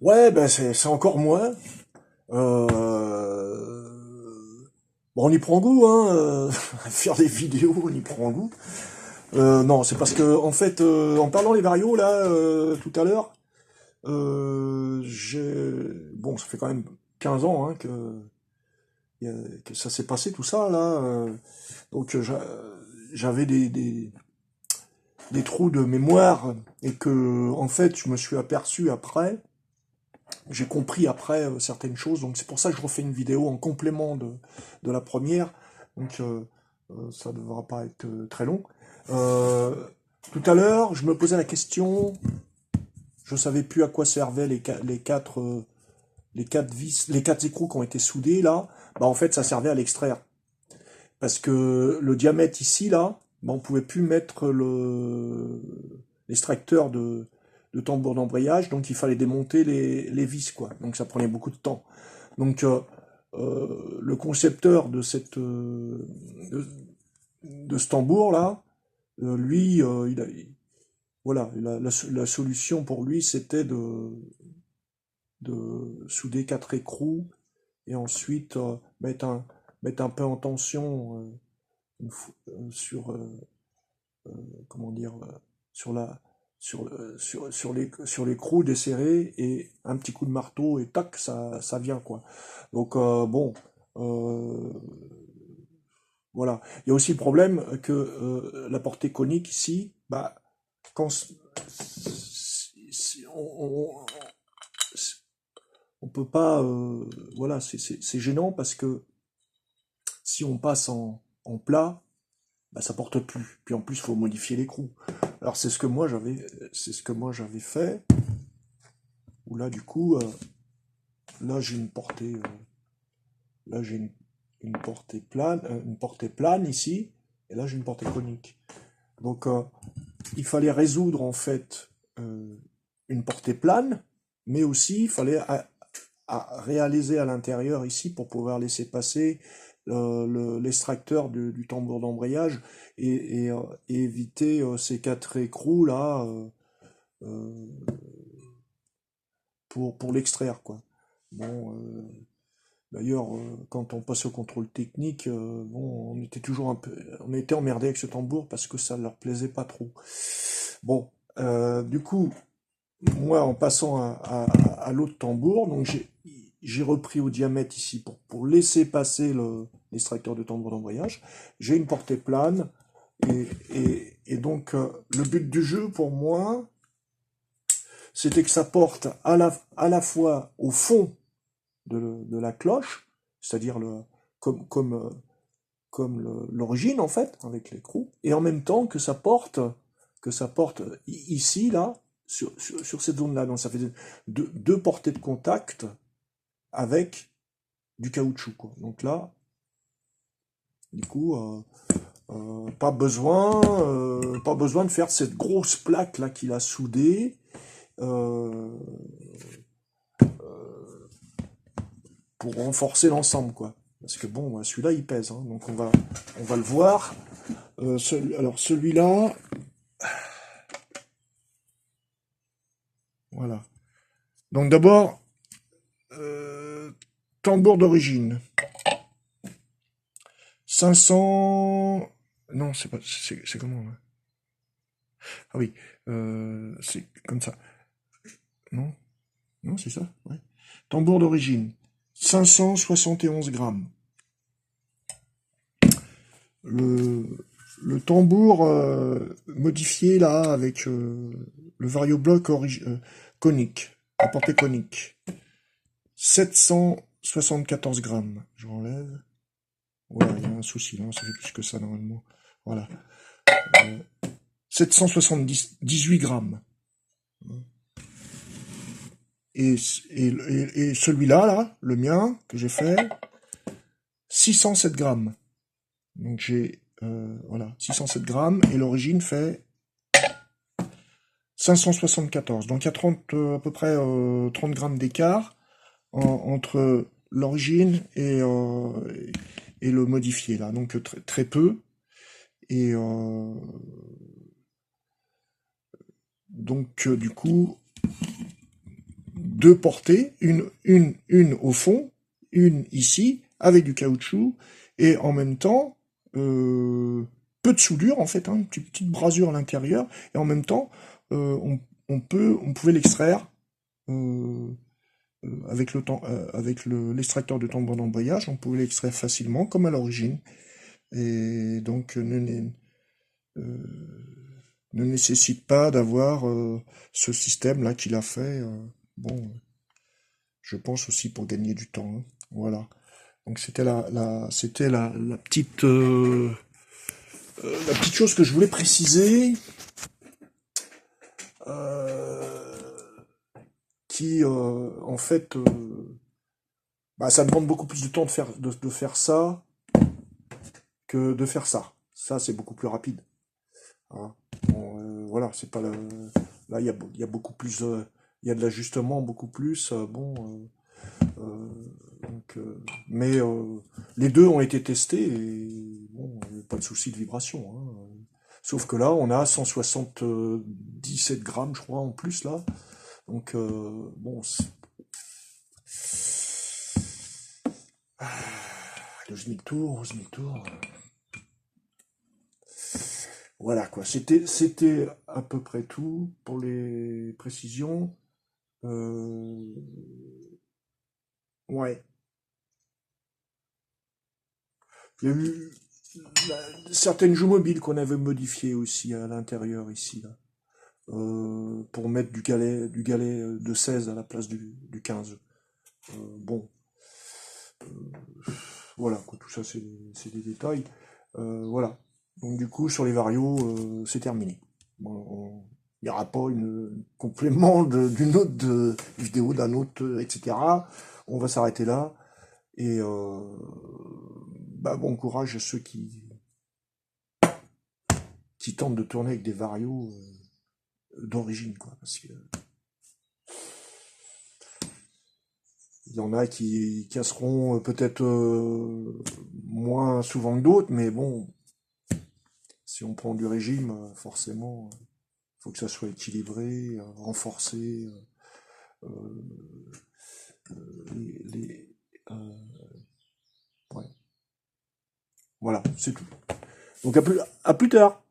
Ouais, ben c'est encore moins. Bon, on y prend goût, hein. Faire des vidéos, on y prend goût. Non, c'est parce que en fait, en parlant les varios là tout à l'heure, bon, ça fait quand même 15 ans hein, que ça s'est passé tout ça là. Donc j'avais des trous de mémoire et que en fait, je me suis aperçu après. J'ai compris après certaines choses, donc c'est pour ça que je refais une vidéo en complément de la première, donc ça ne devra pas être très long. Euh, Tout à l'heure, je me posais la question, je savais plus à quoi servaient les quatre vis, les quatre écrous qui ont été soudés là. Bah en fait, ça servait à l'extraire, parce que le diamètre ici là, bah, on pouvait plus mettre l'extracteur de tambour d'embrayage, donc il fallait démonter les vis quoi. Donc ça prenait beaucoup de temps. Donc le concepteur de, de ce tambour là, lui, voilà, la solution pour lui c'était de souder quatre écrous et ensuite mettre un peu en tension sur comment dire sur la sur l'écrou desserré et un petit coup de marteau et tac ça vient quoi. Donc bon euh, voilà. Il y a aussi le problème que la portée conique ici, bah, quand on peut pas, voilà, c'est gênant parce que si on passe en plat, bah, ça porte plus. Puis en plus, il faut modifier l'écrou. Alors c'est ce que moi j'avais fait. Où là, du coup, là j'ai une portée, là j'ai une portée plane ici, et là j'ai une portée conique. Donc il fallait résoudre en fait une portée plane, mais aussi il fallait à réaliser à l'intérieur ici pour pouvoir laisser passer l'extracteur du tambour d'embrayage et éviter ces quatre écrous là euh, pour l'extraire quoi. Bon, d'ailleurs, quand on passe au contrôle technique, bon, on était toujours un peu, on était emmerdé avec ce tambour parce que ça leur plaisait pas trop. Bon, du coup, moi, en passant à l'autre tambour, donc j'ai repris au diamètre ici pour laisser passer l'extracteur de tambour d'embrayage. J'ai une portée plane et donc le but du jeu pour moi, c'était que ça porte à la fois au fond de la cloche, c'est-à-dire comme l'origine en fait, avec l'écrou, et en même temps que ça porte ici, là, sur cette zone-là. Donc ça fait deux portées de contact avec du caoutchouc, quoi. Donc là, du coup, pas besoin de faire cette grosse plaque là qu'il a soudée euh, pour renforcer l'ensemble, quoi. Parce que bon, celui-là il pèse, hein. Donc on va le voir. Alors celui-là, voilà. Donc d'abord, euh, tambour d'origine. 500... Non, c'est pas... C'est comment là. Ah oui, c'est comme ça. Non? Non, c'est ça? Ouais. Tambour d'origine. 571 grammes. Le, le tambour modifié là avec le variobloc conique, à portée conique. 774 grammes. Je renlève. Voilà, il y a un souci là, ça fait plus que ça normalement. Voilà. 778 grammes. Et, et celui-là, là, le mien, que j'ai fait, 607 grammes. Donc j'ai, voilà, 607 grammes, et l'origine fait 574. Donc il y a 30, à peu près 30 grammes d'écart entre l'origine et le modifié, là. Donc très peu. Et donc du coup, deux portées, une au fond, une ici, avec du caoutchouc, et en même temps, peu de soudure en fait, hein, une petite brasure à l'intérieur, et en même temps, on pouvait l'extraire euh, avec l'extracteur de tambour d'embrayage, on pouvait l'extraire facilement, comme à l'origine, et donc ne nécessite pas d'avoir ce système-là qu'il a fait. Bon, je pense aussi pour gagner du temps, hein. Voilà. Donc c'était la petite chose que je voulais préciser, euh, qui en fait, bah, ça demande beaucoup plus de temps de faire ça que de faire ça. Ça, c'est beaucoup plus rapide, hein. Bon, voilà, c'est pas le... Là, il y a beaucoup plus, il y a de l'ajustement beaucoup plus. Donc, mais les deux ont été testés et bon, pas de souci de vibration, hein. Sauf que là, on a 177 grammes, je crois, en plus là. Donc, bon, le SMIC tour. Voilà quoi. C'était à peu près tout pour les précisions. Euh, ouais. Il y a eu certaines jeux mobiles qu'on avait modifiées aussi à l'intérieur ici là. Pour mettre du galet de 16 à la place du 15. Bon, voilà, quoi, tout ça c'est des détails. Voilà. Donc du coup, sur les varios, c'est terminé. Bon, il n'y aura pas une complément d'une autre vidéo, d'un autre, etc. On va s'arrêter là. Et bah, bon courage à ceux qui tentent de tourner avec des varios d'origine, quoi. Parce que il y en a qui casseront peut-être moins souvent que d'autres, mais bon, si on prend du régime, forcément, il faut que ça soit équilibré, renforcé. Les, euh, ouais. Voilà, c'est tout. Donc à plus tard.